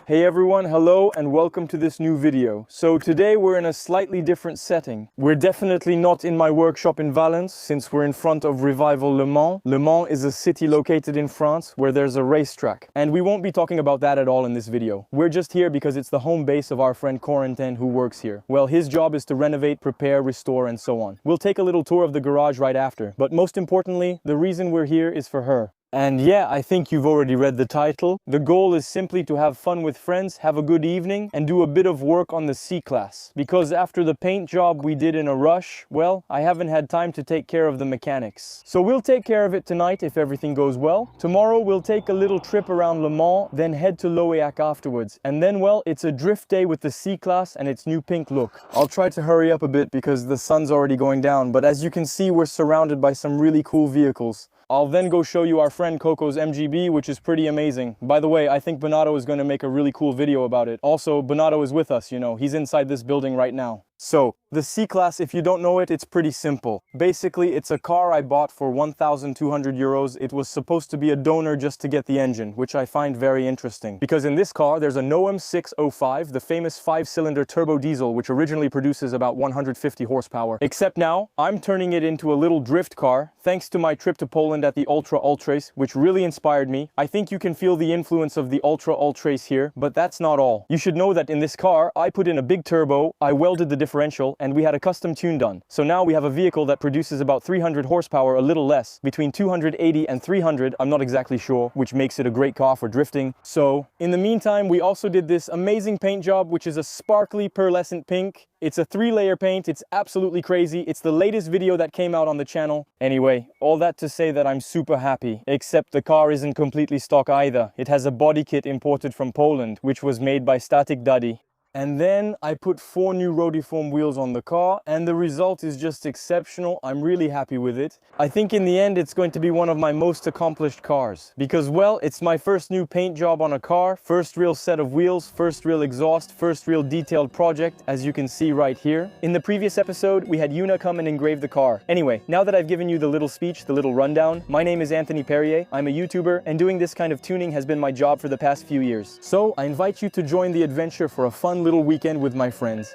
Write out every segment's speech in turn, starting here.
Hey everyone, hello and welcome to this new video. So today we're in a slightly different setting. We're definitely not in my workshop in Valence since we're in front of Revival Le Mans. Le Mans is a city located in France where there's a racetrack. And we won't be talking about that at all in this video. We're just here because it's the home base of our friend Corentin who works here. Well, his job is to renovate, prepare, restore and so on. We'll take a little tour of the garage right after. But most importantly, the reason we're here is for her. And yeah, I think you've already read the title. The goal is simply to have fun with friends, have a good evening, and do a bit of work on the C-Class. Because after the paint job we did in a rush, well, I haven't had time to take care of the mechanics. So we'll take care of it tonight if everything goes well. Tomorrow we'll take a little trip around Le Mans, then head to Lohéac afterwards. And then, well, it's a drift day with the C-Class and its new pink look. I'll try to hurry up a bit because the sun's already going down, but as you can see, we're surrounded by some really cool vehicles. I'll then go show you our friend Coco's MGB, which is pretty amazing. By the way, I think Bonato is going to make a really cool video about it. Also, Bonato is with us, you know, he's inside this building right now. So, the C-Class, if you don't know it, it's pretty simple. Basically, it's a car I bought for 1,200 euros. It was supposed to be a donor just to get the engine, which I find very interesting. Because in this car, there's an OM605, the famous 5-cylinder turbo diesel, which originally produces about 150 horsepower. Except now, I'm turning it into a little drift car, thanks to my trip to Poland at the Ultra Ultrace, which really inspired me. I think you can feel the influence of the Ultra Ultrace here, but that's not all. You should know that in this car, I put in a big turbo, I welded the differential, and we had a custom tune done. So now we have a vehicle that produces about 300 horsepower, a little less, between 280 and 300, I'm not exactly sure, which makes it a great car for drifting. So, in the meantime, we also did this amazing paint job, which is a sparkly pearlescent pink. It's a 3-layer paint, it's absolutely crazy. It's the latest video that came out on the channel. Anyway, all that to say that I'm super happy. Except the car isn't completely stock either. It has a body kit imported from Poland, which was made by Static Daddy. And then I put 4 new Rotiform wheels on the car and the result is just exceptional. I'm really happy with it. I think in the end it's going to be one of my most accomplished cars. Because, well, it's my first new paint job on a car, first real set of wheels, first real exhaust, first real detailed project, as you can see right here. In the previous episode, we had Una come and engrave the car. Anyway, now that I've given you the little speech, the little rundown, my name is Anthony Perrier, I'm a YouTuber, and doing this kind of tuning has been my job for the past few years. So, I invite you to join the adventure for a fun little weekend with my friends.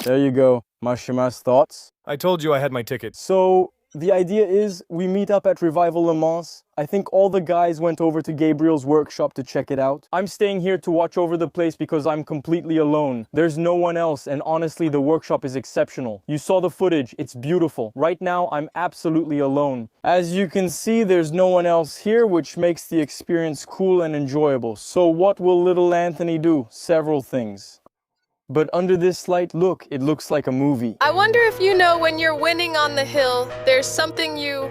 There you go, Mashima's thoughts. I told you I had my ticket. So, the idea is we meet up at Revival Le Mans. I think all the guys went over to Gabriel's workshop to check it out. I'm staying here to watch over the place because I'm completely alone. There's no one else and honestly the workshop is exceptional. You saw the footage, it's beautiful. Right now I'm absolutely alone. As you can see, there's no one else here, which makes the experience cool and enjoyable. So what will little Anthony do? Several things. But under this slight look, it looks like a movie. I wonder if you know when you're winning on the hill, there's something you...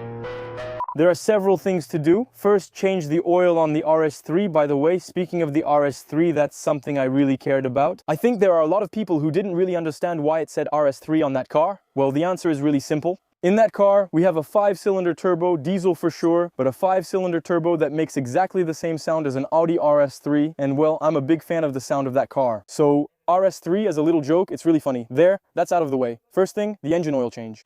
There are several things to do. First, change the oil on the RS3. By the way, speaking of the RS3, that's something I really cared about. I think there are a lot of people who didn't really understand why it said RS3 on that car. Well, the answer is really simple. In that car, we have a 5-cylinder turbo, diesel for sure, but a 5-cylinder turbo that makes exactly the same sound as an Audi RS3, and well, I'm a big fan of the sound of that car. So, RS3, as a little joke, it's really funny. There, that's out of the way. First thing, the engine oil change.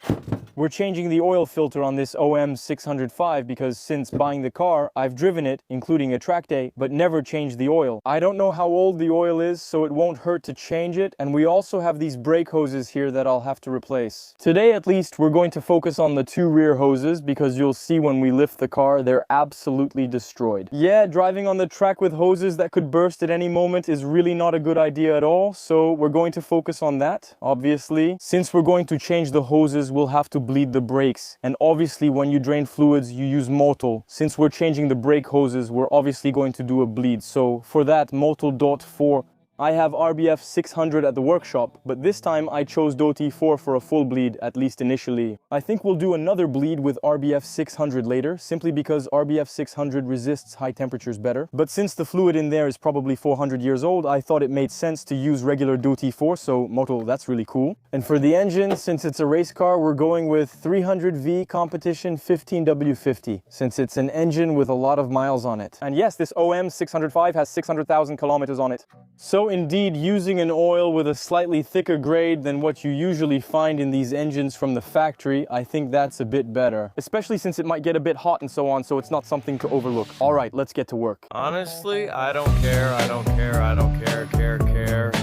We're changing the oil filter on this OM605 because since buying the car, I've driven it, including a track day, but never changed the oil. I don't know how old the oil is, so it won't hurt to change it, and we also have these brake hoses here that I'll have to replace. Today, at least, we're going to focus on the 2 rear hoses because you'll see when we lift the car, they're absolutely destroyed. Yeah, driving on the track with hoses that could burst at any moment is really not a good idea at all, so we're going to focus on that, obviously. Since we're going to change the hoses, we'll have to bleed the brakes, and obviously when you drain fluids you use Motul. Since we're changing the brake hoses, we're obviously going to do a bleed, so for that Motul DOT 4 I have RBF 600 at the workshop, but this time I chose DOT4 for a full bleed, at least initially. I think we'll do another bleed with RBF 600 later, simply because RBF 600 resists high temperatures better. But since the fluid in there is probably 400 years old, I thought it made sense to use regular DOT4, so Moto, that's really cool. And for the engine, since it's a race car, we're going with 300V competition 15W50, since it's an engine with a lot of miles on it. And yes, this OM605 has 600,000 kilometers on it. So indeed, using an oil with a slightly thicker grade than what you usually find in these engines from the factory, I think that's a bit better. Especially since it might get a bit hot and so on, so it's not something to overlook. All right, let's get to work. Honestly, I don't care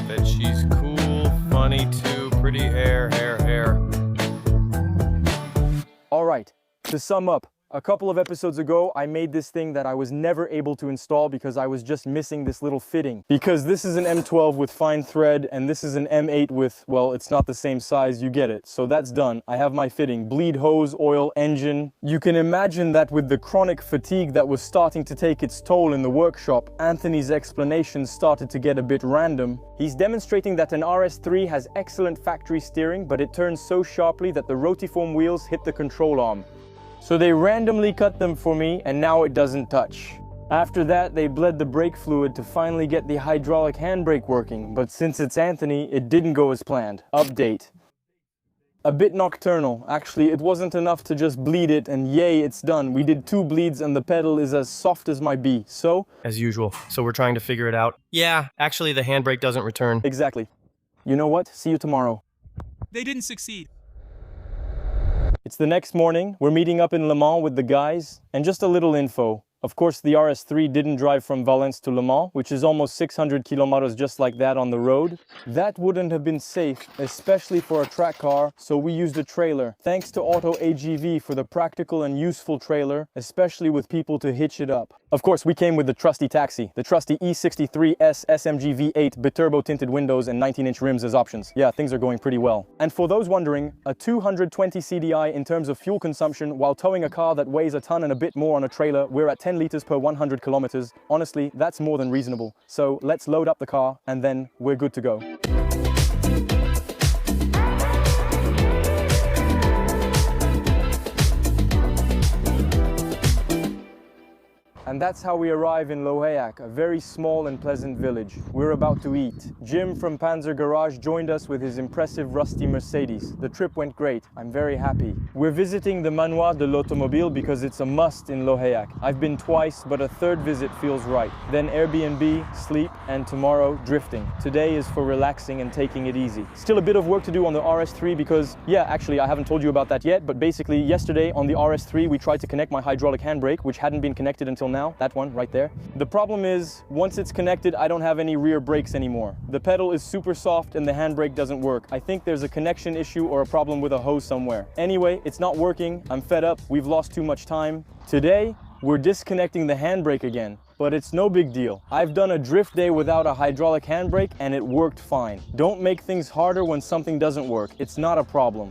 that she's cool, funny too, pretty hair. All right, to sum up, a couple of episodes ago, I made this thing that I was never able to install because I was just missing this little fitting. Because this is an M12 with fine thread and this is an M8 with, well, it's not the same size, you get it. So that's done. I have my fitting. Bleed hose, oil, engine. You can imagine that with the chronic fatigue that was starting to take its toll in the workshop, Anthony's explanations started to get a bit random. He's demonstrating that an RS3 has excellent factory steering, but it turns so sharply that the rotiform wheels hit the control arm. So they randomly cut them for me and now it doesn't touch. After that, they bled the brake fluid to finally get the hydraulic handbrake working, but since it's Anthony, it didn't go as planned. Update. A bit nocturnal. Actually, it wasn't enough to just bleed it and yay, it's done. We did 2 bleeds and the pedal is as soft as my bee, so... As usual, so we're trying to figure it out. Yeah, actually the handbrake doesn't return. Exactly. You know what? See you tomorrow. They didn't succeed. It's the next morning, we're meeting up in Le Mans with the guys, and just a little info. Of course, the RS3 didn't drive from Valence to Le Mans, which is almost 600 kilometers just like that on the road. That wouldn't have been safe, especially for a track car, so we used a trailer. Thanks to Auto AGV for the practical and useful trailer, especially with people to hitch it up. Of course, we came with the trusty taxi, the trusty E63S SMG V8 biturbo tinted windows and 19-inch rims as options. Yeah, things are going pretty well. And for those wondering, a 220 CDI in terms of fuel consumption while towing a car that weighs a ton and a bit more on a trailer, we're at 10 liters per 100 kilometers. Honestly, that's more than reasonable. So let's load up the car and then we're good to go. And that's how we arrive in Lohéac, a very small and pleasant village. We're about to eat. Jim from Panzer Garage joined us with his impressive rusty Mercedes. The trip went great. I'm very happy. We're visiting the Manoir de l'Automobile because it's a must in Lohéac. I've been twice, but a third visit feels right. Then Airbnb, sleep, and tomorrow, drifting. Today is for relaxing and taking it easy. Still a bit of work to do on the RS3 because, yeah, actually, I haven't told you about that yet, but basically yesterday on the RS3, we tried to connect my hydraulic handbrake, which hadn't been connected until now, that one right there. The problem is, once it's connected, I don't have any rear brakes anymore. The pedal is super soft and the handbrake doesn't work. I think there's a connection issue or a problem with a hose somewhere. Anyway, it's not working. I'm fed up. We've lost too much time. Today, we're disconnecting the handbrake again. But it's no big deal. I've done a drift day without a hydraulic handbrake and it worked fine. Don't make things harder when something doesn't work. It's not a problem.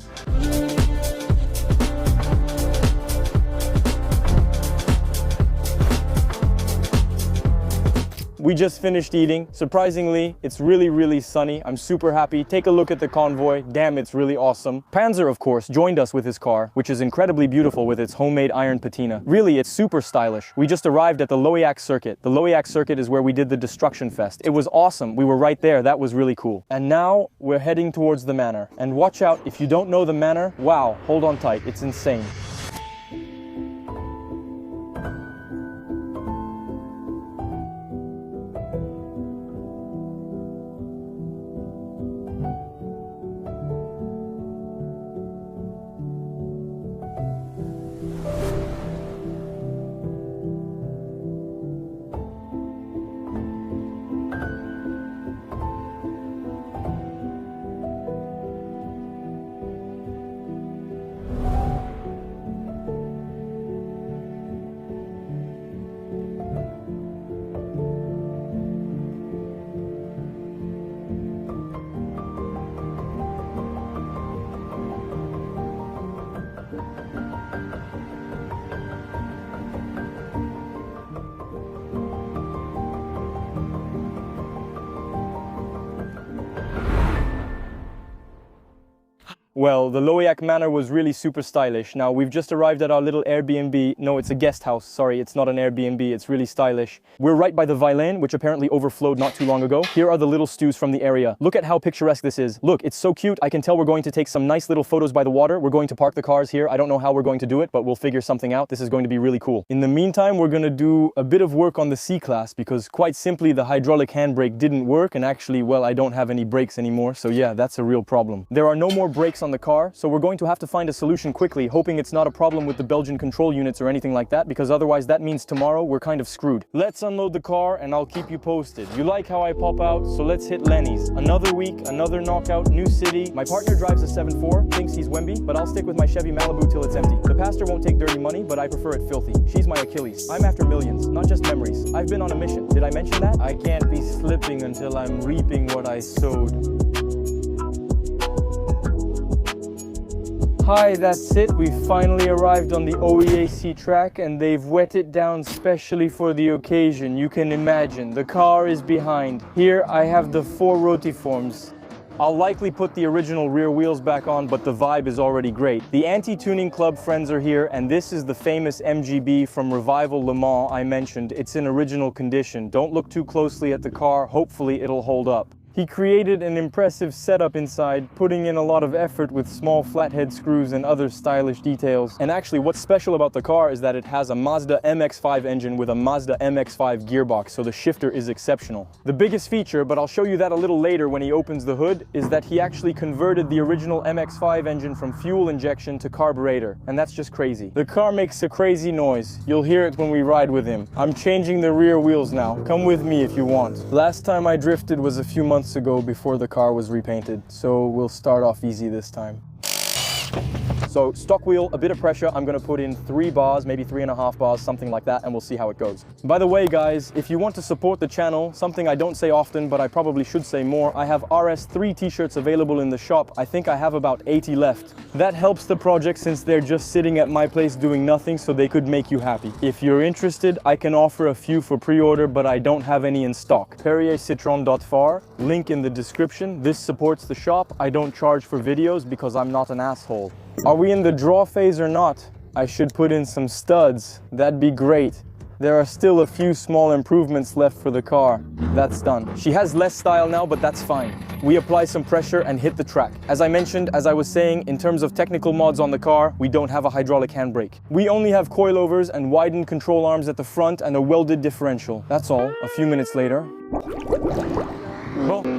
We just finished eating. Surprisingly, it's really sunny. I'm super happy. Take a look at the convoy. Damn, it's really awesome. Panzer, of course, joined us with his car, which is incredibly beautiful with its homemade iron patina. Really, it's super stylish. We just arrived at the Lohéac circuit. The Lohéac circuit is where we did the Destruction Fest. It was awesome. We were right there. That was really cool. And now we're heading towards the manor. And watch out, if you don't know the manor, wow, hold on tight. It's insane. Well, the Lohéac manor was really super stylish. Now, we've just arrived at our little Airbnb. No, it's a guest house. Sorry, it's not an Airbnb. It's really stylish. We're right by the Vilaine, which apparently overflowed not too long ago. Here are the little stews from the area. Look at how picturesque this is. Look, it's so cute. I can tell we're going to take some nice little photos by the water. We're going to park the cars here. I don't know how we're going to do it, but we'll figure something out. This is going to be really cool. In the meantime, we're going to do a bit of work on the C-Class because quite simply the hydraulic handbrake didn't work, and actually, well, I don't have any brakes anymore. So yeah, that's a real problem. There are no more brakes on the car, so we're going to have to find a solution quickly, hoping it's not a problem with the Belgian control units or anything like that, because otherwise that means tomorrow we're kind of screwed. Let's unload the car and I'll keep you posted. You like how I pop out, so let's hit Lenny's. Another week, another knockout, new city. My partner drives a 7.4, thinks he's Wemby, but I'll stick with my Chevy Malibu till it's empty. The pastor won't take dirty money, but I prefer it filthy. She's my Achilles. I'm after millions, not just memories. I've been on a mission. Did I mention that? I can't be slipping until I'm reaping what I sowed. Hi, that's it. We finally arrived on the OEAC track and they've wet it down specially for the occasion. You can imagine, the car is behind. Here I have the 4 rotiforms. I'll likely put the original rear wheels back on, but the vibe is already great. The anti-tuning club friends are here, and this is the famous MGB from Revival Le Mans I mentioned. It's in original condition. Don't look too closely at the car. Hopefully it'll hold up. He created an impressive setup inside, putting in a lot of effort with small flathead screws and other stylish details. And actually, what's special about the car is that it has a Mazda MX-5 engine with a Mazda MX-5 gearbox, so the shifter is exceptional. The biggest feature, but I'll show you that a little later when he opens the hood, is that he actually converted the original MX-5 engine from fuel injection to carburetor, and that's just crazy. The car makes a crazy noise. You'll hear it when we ride with him. I'm changing the rear wheels now. Come with me if you want. Last time I drifted was a few months ago before the car was repainted, so we'll start off easy this time. So stock wheel, a bit of pressure. I'm gonna put in 3 bars, maybe 3.5 bars, something like that, and we'll see how it goes. By the way, guys, if you want to support the channel, something I don't say often, but I probably should say more, I have RS3 t-shirts available in the shop. I think I have about 80 left. That helps the project since they're just sitting at my place doing nothing, so they could make you happy. If you're interested, I can offer a few for pre-order, but I don't have any in stock. PerrierCitron.far, link in the description. This supports the shop. I don't charge for videos because I'm not an asshole. Are we in the draw phase or not? I should put in some studs. That'd be great. There are still a few small improvements left for the car. That's done. She has less style now, but that's fine. We apply some pressure and hit the track. As I mentioned, as I was saying, in terms of technical mods on the car, we don't have a hydraulic handbrake. We only have coilovers and widened control arms at the front and a welded differential. That's all. A few minutes later.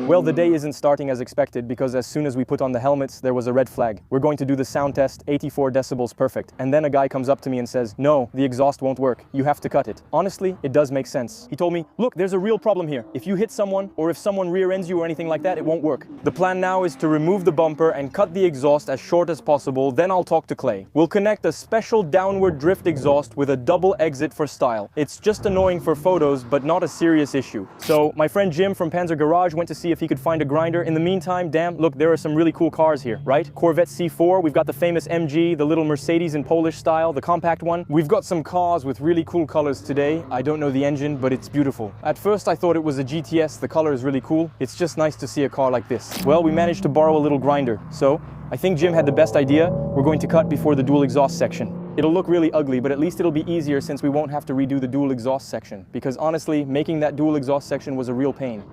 Well, the day isn't starting as expected because as soon as we put on the helmets, there was a red flag. We're going to do the sound test, 84 decibels perfect. And then a guy comes up to me and says, no, the exhaust won't work. You have to cut it. Honestly, it does make sense. He told me, look, there's a real problem here. If you hit someone or if someone rear ends you or anything like that, it won't work. The plan now is to remove the bumper and cut the exhaust as short as possible. Then I'll talk to Clay. We'll connect a special downward drift exhaust with a double exit for style. It's just annoying for photos, but not a serious issue. So my friend Jim from Panzer Garage went to see if he could find a grinder. In the meantime, damn, look, there are some really cool cars here, right? Corvette C4, we've got the famous MG, the little Mercedes in Polish style, the compact one. We've got some cars with really cool colors today. I don't know the engine, but it's beautiful. At first I thought it was a GTS, the color is really cool. It's just nice to see a car like this. Well, we managed to borrow a little grinder, so I think Jim had the best idea. We're going to cut before the dual exhaust section. It'll look really ugly, but at least it'll be easier since we won't have to redo the dual exhaust section, because honestly, making that dual exhaust section was a real pain.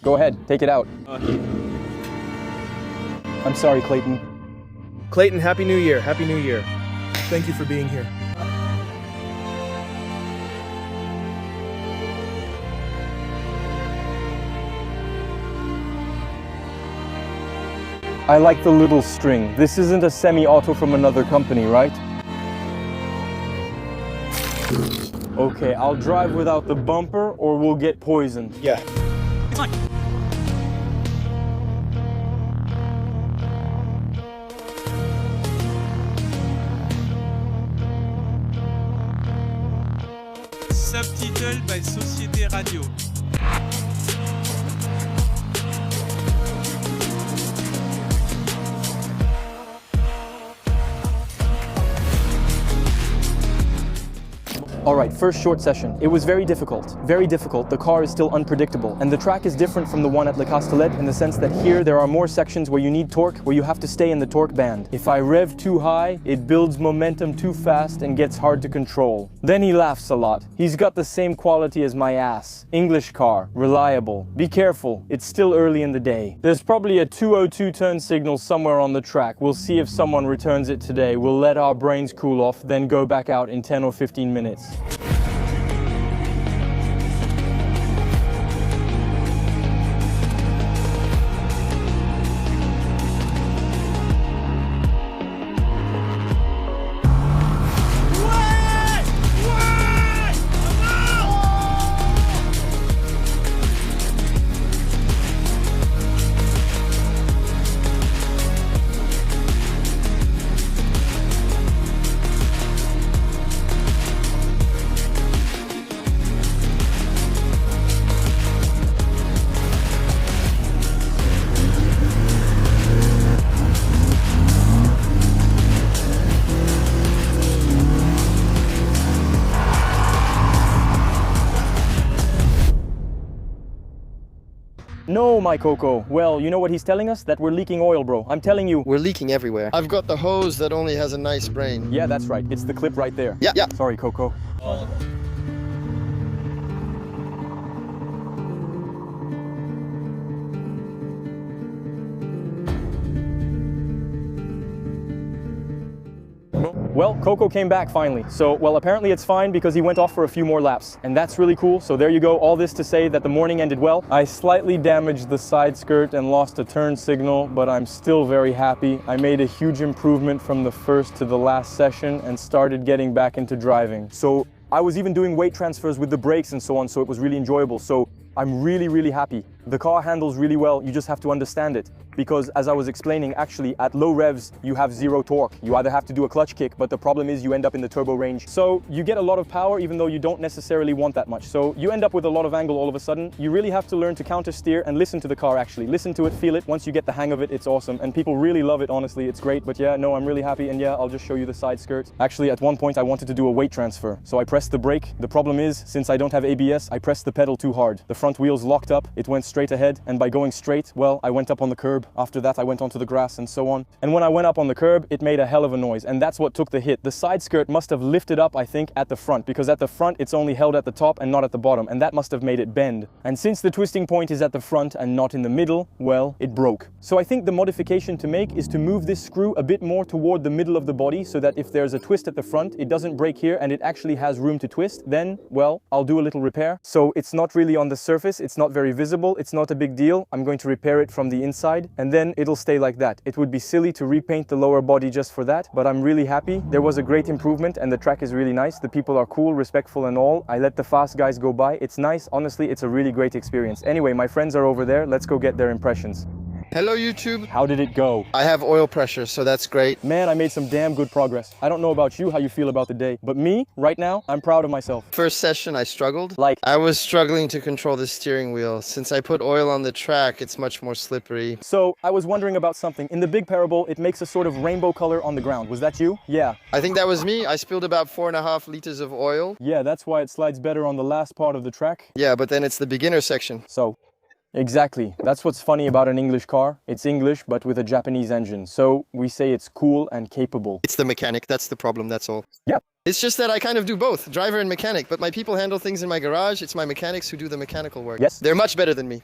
Go ahead, take it out. I'm sorry, Clayton. Clayton, Happy New Year. Happy New Year. Thank you for being here. I like the little string. This isn't a semi-auto from another company, right? Okay, I'll drive without the bumper or we'll get poisoned. Yeah. It's fine. Subtitled by Société Radio. Alright, first short session. It was very difficult. Very difficult. The car is still unpredictable. And the track is different from the one at Le Castellet in the sense that here there are more sections where you need torque, where you have to stay in the torque band. If I rev too high, it builds momentum too fast and gets hard to control. Then he laughs a lot. He's got the same quality as my ass. English car. Reliable. Be careful. It's still early in the day. There's probably a 202 turn signal somewhere on the track. We'll see if someone returns it today. We'll let our brains cool off, then go back out in 10 or 15 minutes. No, my Coco. Well, you know what he's telling us? That we're leaking oil, bro. I'm telling you. We're leaking everywhere. I've got the hose that only has a nice brain. Yeah, that's right. It's the clip right there. Yeah. Sorry, Coco. Well, Coco came back finally. So, well, apparently it's fine because he went off for a few more laps. And that's really cool. So there you go. All this to say that the morning ended well. I slightly damaged the side skirt and lost a turn signal, but I'm still very happy. I made a huge improvement from the first to the last session and started getting back into driving. So I was even doing weight transfers with the brakes and so on, so it was really enjoyable. So I'm really, really happy. The car handles really well. You just have to understand it. Because as I was explaining, actually at low revs, you have zero torque. You either have to do a clutch kick, but the problem is you end up in the turbo range. So you get a lot of power even though you don't necessarily want that much. So you end up with a lot of angle all of a sudden. You really have to learn to counter steer and listen to the car actually. Listen to it, feel it. Once you get the hang of it, it's awesome. And people really love it, honestly. It's great. But yeah, no, I'm really happy. And yeah, I'll just show you the side skirt. Actually, at one point I wanted to do a weight transfer. So I pressed the brake. The problem is, since I don't have ABS, I pressed the pedal too hard. The front wheels locked up. It went straight ahead. And by going straight, well, I went up on the curb. After that, I went onto the grass and so on. And when I went up on the curb, it made a hell of a noise. And that's what took the hit. The side skirt must have lifted up, I think, at the front, because at the front, it's only held at the top and not at the bottom. And that must have made it bend. And since the twisting point is at the front and not in the middle, well, it broke. So I think the modification to make is to move this screw a bit more toward the middle of the body so that if there's a twist at the front, it doesn't break here and it actually has room to twist. Then, well, I'll do a little repair. So it's not really on the surface. It's not very visible. It's not a big deal. I'm going to repair it from the inside and then it'll stay like that. It would be silly to repaint the lower body just for that, but I'm really happy. There was a great improvement and the track is really nice. The people are cool, respectful and all. I let the fast guys go by. It's nice. Honestly, it's a really great experience. Anyway, my friends are over there. Let's go get their impressions. Hello YouTube. How did it go? I have oil pressure, so that's great. Man, I made some damn good progress. I don't know about you, how you feel about the day, but me, right now, I'm proud of myself. First session I struggled. Like? I was struggling to control the steering wheel. Since I put oil on the track, it's much more slippery. So, I was wondering about something. In the big parable, it makes a sort of rainbow color on the ground. Was that you? Yeah. I think that was me. I spilled about 4.5 liters of oil. Yeah, that's why it slides better on the last part of the track. Yeah, but then it's the beginner section. So, exactly. That's what's funny about an English car. It's English, but with a Japanese engine. So we say it's cool and capable. It's the mechanic. That's the problem. That's all. Yeah. It's just that I kind of do both, driver and mechanic. But my people handle things in my garage. It's my mechanics who do the mechanical work. Yes. They're much better than me.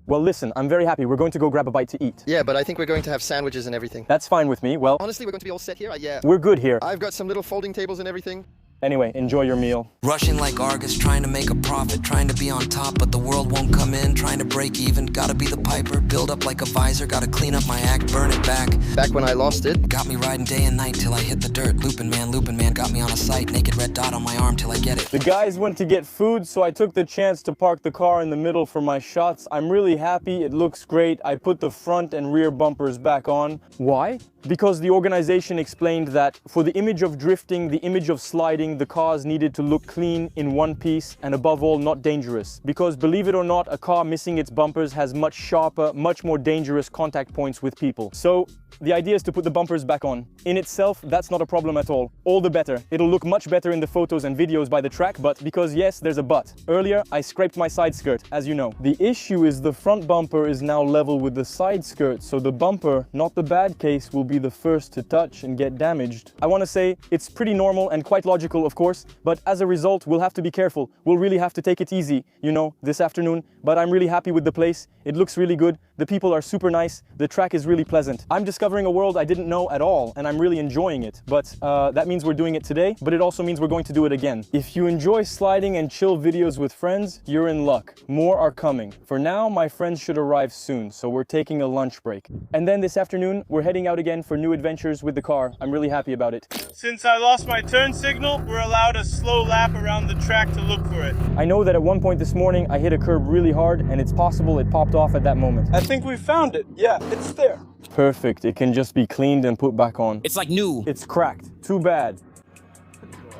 Well, listen, I'm very happy. We're going to go grab a bite to eat. Yeah, but I think we're going to have sandwiches and everything. That's fine with me. Well, honestly, we're going to be all set here. Yeah. We're good here. I've got some little folding tables and everything. Anyway, enjoy your meal. Rushing like Argus, trying to make a profit, trying to be on top, but the world won't come in, trying to break even, gotta be the piper, build up like a visor, gotta clean up my act, burn it back. Back when I lost it. Got me riding day and night till I hit the dirt, looping man, got me on a sight, naked red dot on my arm till I get it. The guys went to get food, so I took the chance to park the car in the middle for my shots. I'm really happy, it looks great. I put the front and rear bumpers back on. Why? Because the organization explained that for the image of drifting, the image of sliding, the cars needed to look clean in one piece and above all not dangerous. Because believe it or not, a car missing its bumpers has much sharper, much more dangerous contact points with people. So the idea is to put the bumpers back on. In itself, that's not a problem at all. All the better. It'll look much better in the photos and videos by the track, but because yes, there's a but. Earlier, I scraped my side skirt, as you know. The issue is the front bumper is now level with the side skirt, so the bumper, not the bad case, will be the first to touch and get damaged. I want to say it's pretty normal and quite logical, of course, but as a result, we'll have to be careful. We'll really have to take it easy, you know, this afternoon, but I'm really happy with the place. It looks really good. The people are super nice. The track is really pleasant. I'm discovering a world I didn't know at all, and I'm really enjoying it. But that means we're doing it today, but it also means we're going to do it again. If you enjoy sliding and chill videos with friends, you're in luck. More are coming. For now, my friends should arrive soon, so we're taking a lunch break. And then this afternoon, we're heading out again for new adventures with the car. I'm really happy about it. Since I lost my turn signal, we're allowed a slow lap around the track to look for it. I know that at one point this morning, I hit a curb really hard, and it's possible it popped off at that moment. I think we found it. Yeah, it's there. Perfect. It can just be cleaned and put back on. It's like new. It's cracked. Too bad.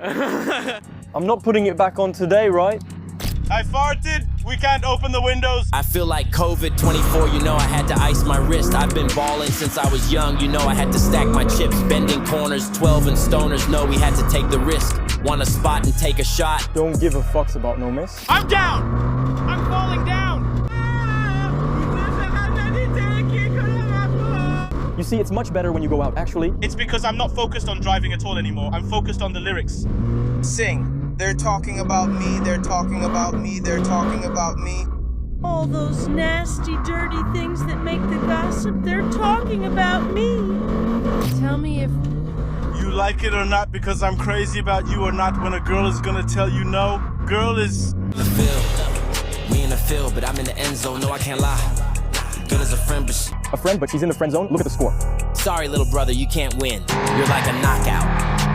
I'm not putting it back on today, right? I farted. We can't open the windows. I feel like COVID-24, you know I had to ice my wrist. I've been balling since I was young, you know I had to stack my chips. Bending corners, 12 and stoners know we had to take the risk. Want a spot and take a shot. Don't give a fucks about no miss. I'm down. I'm falling down. You see, it's much better when you go out, actually. It's because I'm not focused on driving at all anymore. I'm focused on the lyrics. Sing. They're talking about me, they're talking about me, they're talking about me. All those nasty, dirty things that make the gossip, they're talking about me. Tell me if You like it or not because I'm crazy about you or not when a girl is gonna tell you no. Girl is... The field. We in the field, but I'm in the end zone, no I can't lie. Good as a friend, but she's in the friend zone. Look at the score. Sorry, little brother, you can't win. You're like a knockout.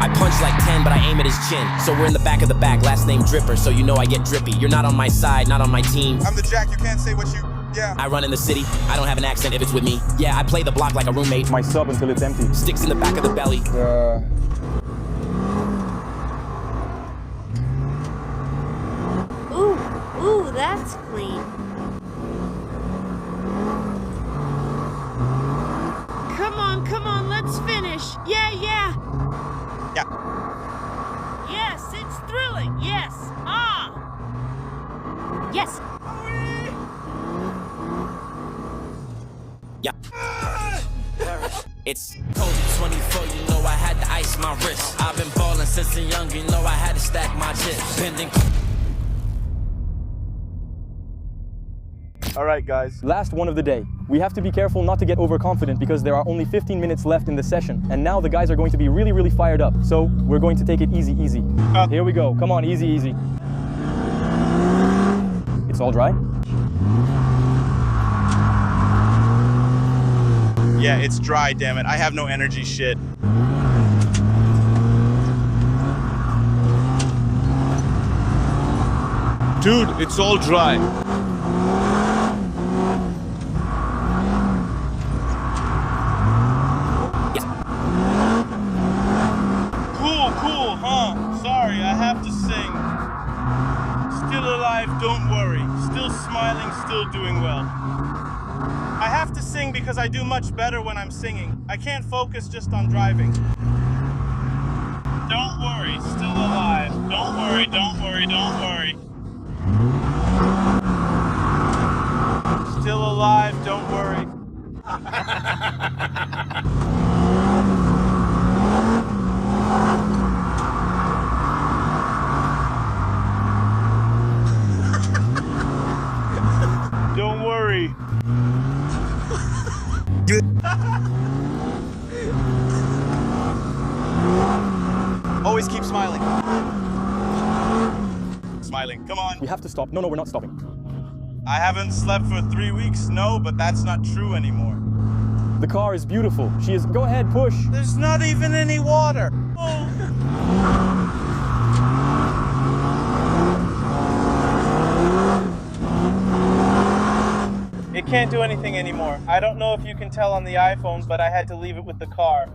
I punch like 10, but I aim at his chin. So we're in the back of the bag, last name Dripper, so you know I get drippy. You're not on my side, not on my team. I'm the Jack, you can't say what you... Yeah. I run in the city, I don't have an accent if it's with me. Yeah, I play the block like a roommate. My sub until it's empty. Sticks in the back of the belly. Ooh, that's clean. Come on, let's finish. Yeah. Yes, it's thrilling. Yes. Yes. Yeah. It's COVID-24, you know I had to ice my wrist. I've been balling since a young, you know I had to stack my chips. Bending. All right, guys. Last one of the day. We have to be careful not to get overconfident because there are only 15 minutes left in the session. And now the guys are going to be really, really fired up. So we're going to take it easy. Here we go. Come on, easy. It's all dry? Yeah, it's dry, damn it. I have no energy, shit. Dude, it's all dry. Cool, huh? Sorry, I have to sing. Still alive, don't worry. Still smiling, still doing well. I have to sing because I do much better when I'm singing. I can't focus just on driving. Don't worry, still alive. Don't worry. Still alive, don't worry. Don't worry. Always keep smiling. Smiling, come on. We have to stop. No, we're not stopping. I haven't slept for 3 weeks, no, but that's not true anymore. The car is beautiful. She is... Go ahead, push. There's not even any water. Oh. It can't do anything anymore. I don't know if you can tell on the iPhone, but I had to leave it with the car.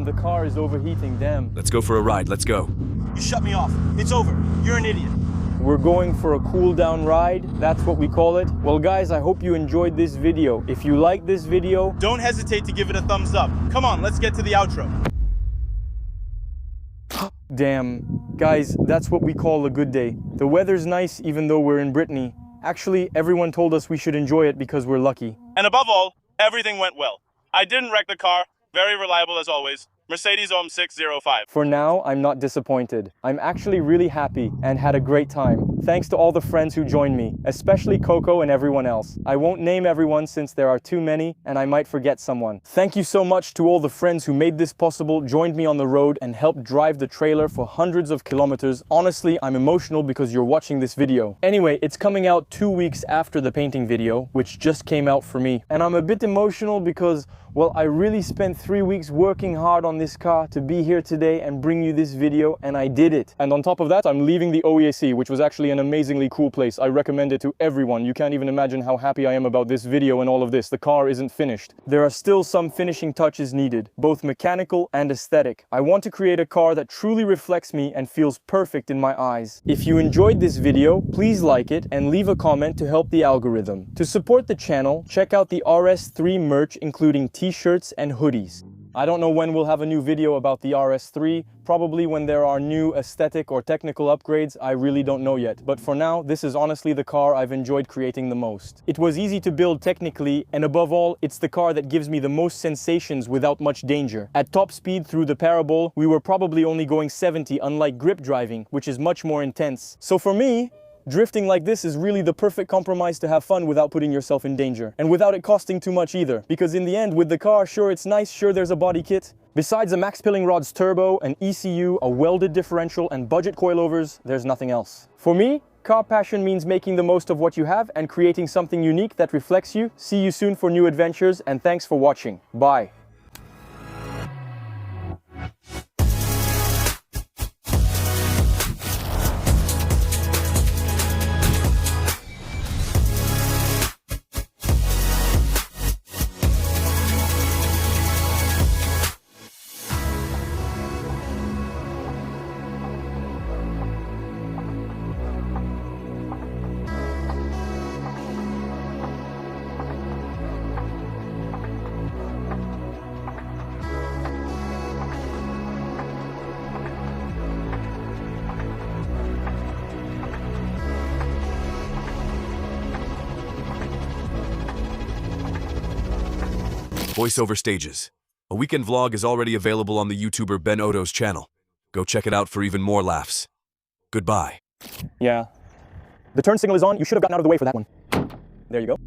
damn, the car is overheating, damn. Let's go for a ride, let's go. You shut me off. It's over. You're an idiot. We're going for a cool down ride, that's what we call it. Well guys, I hope you enjoyed this video. If you like this video, Don't hesitate to give it a thumbs up. Come on, let's get to the outro. damn. Guys, that's what we call a good day. The weather's nice even though we're in Brittany. Actually, everyone told us we should enjoy it because we're lucky. And above all, everything went well. I didn't wreck the car. Very reliable as always. Mercedes OM605. For now, I'm not disappointed. I'm actually really happy and had a great time. Thanks to all the friends who joined me, especially Coco and everyone else. I won't name everyone since there are too many and I might forget someone. Thank you so much to all the friends who made this possible, joined me on the road and helped drive the trailer for hundreds of kilometers. Honestly, I'm emotional because you're watching this video. Anyway, it's coming out 2 weeks after the painting video, which just came out for me. And I'm a bit emotional because, well, I really spent 3 weeks working hard on this car to be here today and bring you this video, and I did it. And on top of that, I'm leaving the OEAC, which was actually an amazingly cool place. I recommend it to everyone. You can't even imagine how happy I am about this video and all of this. The car isn't finished. There are still some finishing touches needed, both mechanical and aesthetic. I want to create a car that truly reflects me and feels perfect in my eyes. If you enjoyed this video, please like it and leave a comment to help the algorithm. To support the channel, check out the RS3 merch, including t-shirts and hoodies. I don't know when we'll have a new video about the RS3, probably when there are new aesthetic or technical upgrades, I really don't know yet. But for now, this is honestly the car I've enjoyed creating the most. It was easy to build technically, and above all, it's the car that gives me the most sensations without much danger. At top speed through the parabole, we were probably only going 70, unlike grip driving, which is much more intense. So for me, drifting like this is really the perfect compromise to have fun without putting yourself in danger. And without it costing too much either. Because in the end, with the car, sure it's nice, sure there's a body kit. Besides a Max Pilling Rod's turbo, an ECU, a welded differential, and budget coilovers, there's nothing else. For me, car passion means making the most of what you have and creating something unique that reflects you. See you soon for new adventures, and thanks for watching. Bye. Voiceover Stages. A weekend vlog is already available on the YouTuber Ben Oto's channel. Go check it out for even more laughs. Goodbye. Yeah. The turn signal is on. You should have gotten out of the way for that one. There you go.